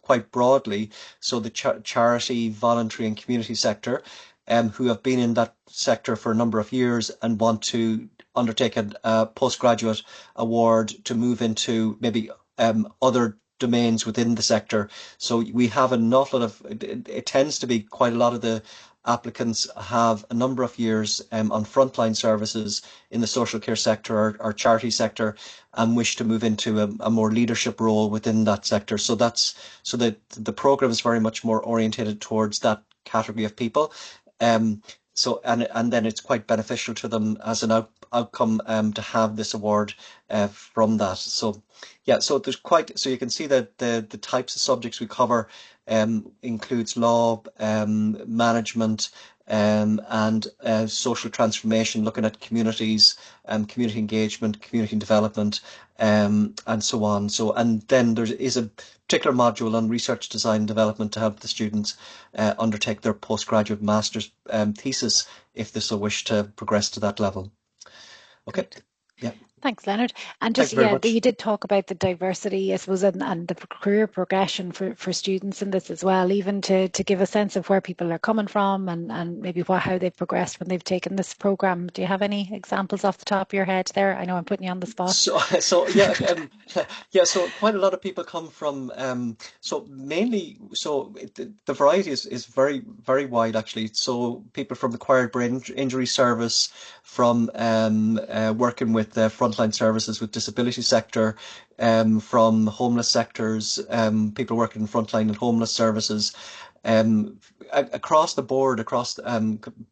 quite broadly. So the charity, voluntary and community sector, who have been in that sector for a number of years and want to undertake a postgraduate award to move into maybe other domains within the sector. So we have an awful lot of, it tends to be quite a lot of the applicants have a number of years on frontline services in the social care sector or charity sector and wish to move into a more leadership role within that sector. So that the program is very much more orientated towards that category of people. So and then it's quite beneficial to them as an outcome to have this award from that. So yeah, so you can see that the types of subjects we cover includes law, management, and social transformation, looking at communities, community engagement, community development, and so on. So, and then there is a particular module on research design and development to help the students undertake their postgraduate master's thesis if they so wish to progress to that level. Okay. Great. Yeah. Thanks, Leonard. And Thank just, you very yeah, much. you did talk about the diversity, I suppose, and the career progression for students in this as well, even to give a sense of where people are coming from and maybe how they've progressed when they've taken this program. Do you have any examples off the top of your head there? I know I'm putting you on the spot. So yeah, so quite a lot of people come from so mainly the variety is very very wide actually. So people from acquired brain injury service, from working with frontline services with disability sector, from homeless sectors, people working in frontline and homeless services, across the board, across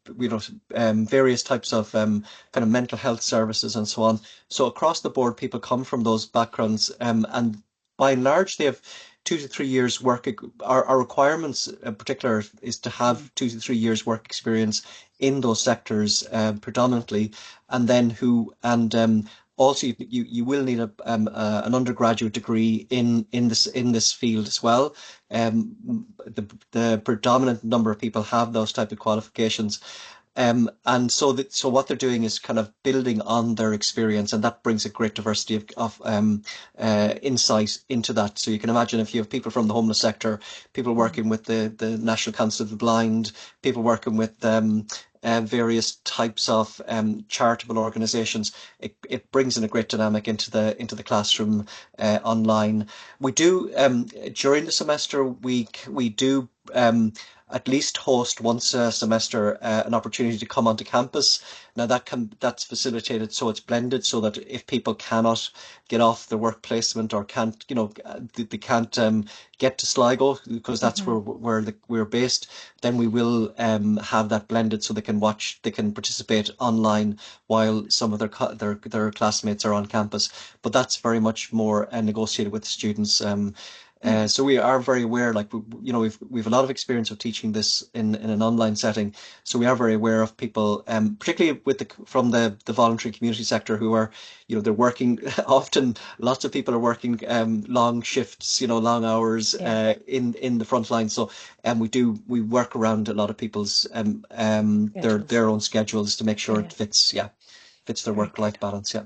various types of kind of mental health services and so on. So across the board, people come from those backgrounds, and by and large, they have 2 to 3 years work. Our requirements in particular is to have 2 to 3 years work experience in those sectors predominantly, and then also you will need an undergraduate degree in this field as well. The predominant number of people have those type of qualifications. And so what they're doing is kind of building on their experience, and that brings a great diversity of insight into that. So you can imagine if you have people from the homeless sector, people working with the National Council of the Blind, people working with various types of charitable organisations, it brings in a great dynamic into the classroom online. We do during the semester we do at least host once a semester an opportunity to come onto campus. Now that's facilitated so it's blended, so that if people cannot get off their work placement or can't, they can't get to Sligo because that's where we're based, then we will have that blended so they can participate online while some of their classmates are on campus. But that's very much more negotiated with the students. So we are very aware, we've a lot of experience of teaching this in an online setting. So we are very aware of people, particularly from the voluntary community sector, who are, they're working often. Lots of people are working long shifts, long hours in the front line. So we work around a lot of people's their own schedules to make sure it fits their work-life balance. Yeah.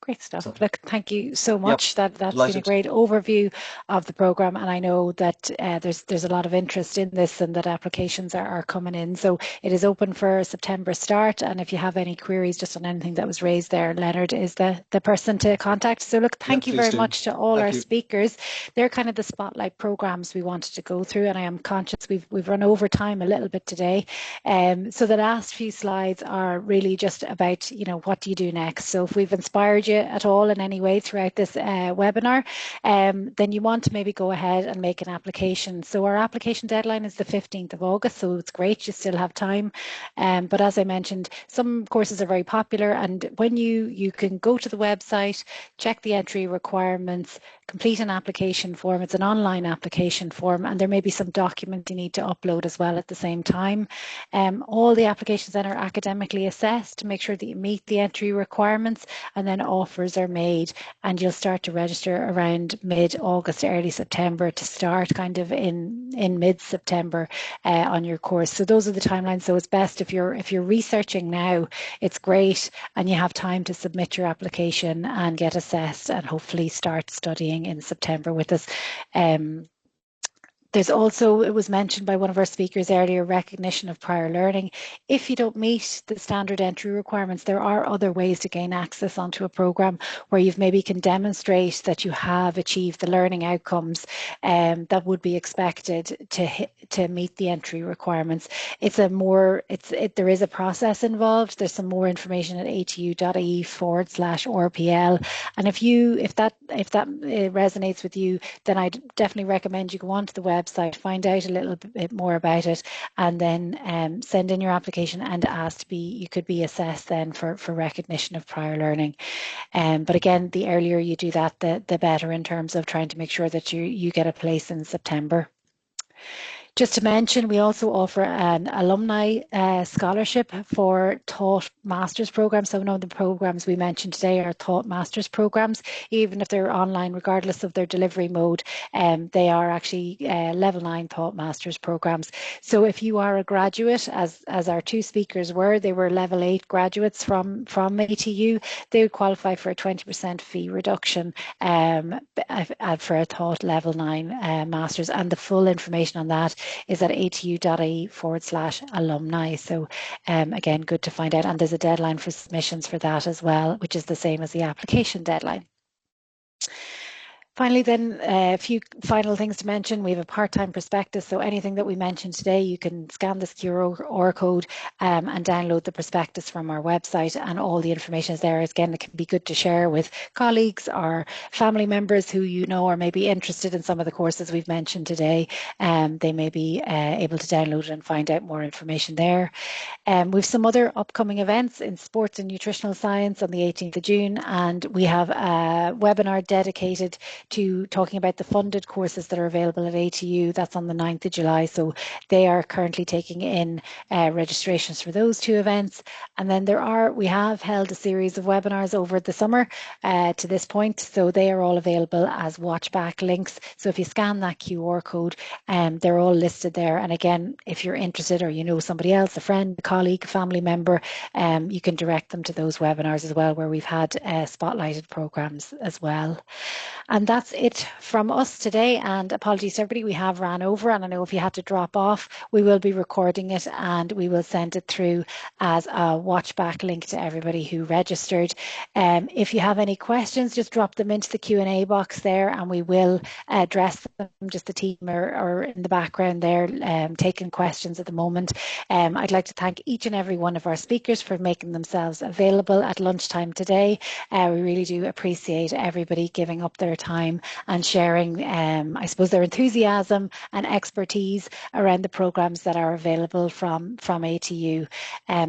Great stuff. So, Look, thank you so yep, much. That's been a delighted. great overview of the programme, and I know that there's a lot of interest in this and that applications are coming in. So it is open for September start, and if you have any queries just on anything that was raised there, Leonard is the person to contact. So look, Yeah, thank you please very do. much to all Thank our you. speakers. They're kind of the spotlight programmes we wanted to go through, and I am conscious we've run over time a little bit today. So the last few slides are really just about, you know, what do you do next? So if we've inspired you at all in any way throughout this webinar, then you want to maybe go ahead and make an application. So our application deadline is the 15th of August, so it's great, you still have time. But as I mentioned, some courses are very popular, and when you can go to the website, check the entry requirements, complete an application form. It's an online application form, and there may be some documents you need to upload as well at the same time. All the applications then are academically assessed to make sure that you meet the entry requirements, and then offers are made, and you'll start to register around mid-August, early September, to start kind of in mid-September on your course. So those are the timelines. So it's best if you're researching now, it's great, and you have time to submit your application and get assessed and hopefully start studying in September with us. There's also, it was mentioned by one of our speakers earlier, recognition of prior learning. If you don't meet the standard entry requirements, there are other ways to gain access onto a programme where you maybe can demonstrate that you have achieved the learning outcomes that would be expected to meet the entry requirements. It's a more, there is a process involved. There's some more information at atu.ie/RPL. And if that resonates with you, then I'd definitely recommend you go onto the website, find out a little bit more about it, and then send in your application and ask to be, you could be assessed then for recognition of prior learning. But again, the earlier you do that, the better in terms of trying to make sure that you get a place in September. Just to mention, we also offer an alumni scholarship for taught master's programs. So none of the programs we mentioned today are taught master's programs, even if they're online, regardless of their delivery mode. They are actually level 9 taught master's programs. So if you are a graduate, as our two speakers were, they were level 8 graduates from ATU, they would qualify for a 20% fee reduction for a taught level 9 master's, and the full information on that is at atu.ie/alumni. So again, good to find out. And there's a deadline for submissions for that as well, which is the same as the application deadline. Finally, then, a few final things to mention. We have a part-time prospectus, so anything that we mentioned today, you can scan this QR code and download the prospectus from our website, and all the information is there. Again, it can be good to share with colleagues or family members who you know are maybe interested in some of the courses we've mentioned today. They may be able to download it and find out more information there. We've some other upcoming events in sports and nutritional science on the 18th of June, and we have a webinar dedicated to talking about the funded courses that are available at ATU. That's on the 9th of July. So they are currently taking in registrations for those two events. And then we have held a series of webinars over the summer to this point. So they are all available as watchback links. So if you scan that QR code, they're all listed there. And again, if you're interested or you know somebody else, a friend, a colleague, a family member, you can direct them to those webinars as well, where we've had spotlighted programs as well. And that's it from us today, and apologies to everybody, we have ran over, and I know if you had to drop off, we will be recording it and we will send it through as a watchback link to everybody who registered. If you have any questions, just drop them into the Q&A box there and we will address them. Just the team are in the background there taking questions at the moment. I'd like to thank each and every one of our speakers for making themselves available at lunchtime today. We really do appreciate everybody giving up their time and sharing, I suppose, their enthusiasm and expertise around the programs that are available from ATU.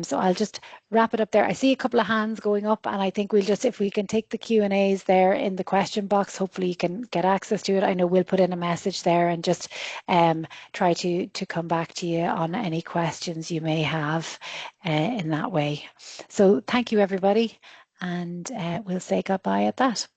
So I'll just wrap it up there. I see a couple of hands going up, and I think we'll just, if we can take the Q&As there in the question box, hopefully you can get access to it. I know we'll put in a message there and just try to come back to you on any questions you may have in that way. So thank you, everybody, and we'll say goodbye at that.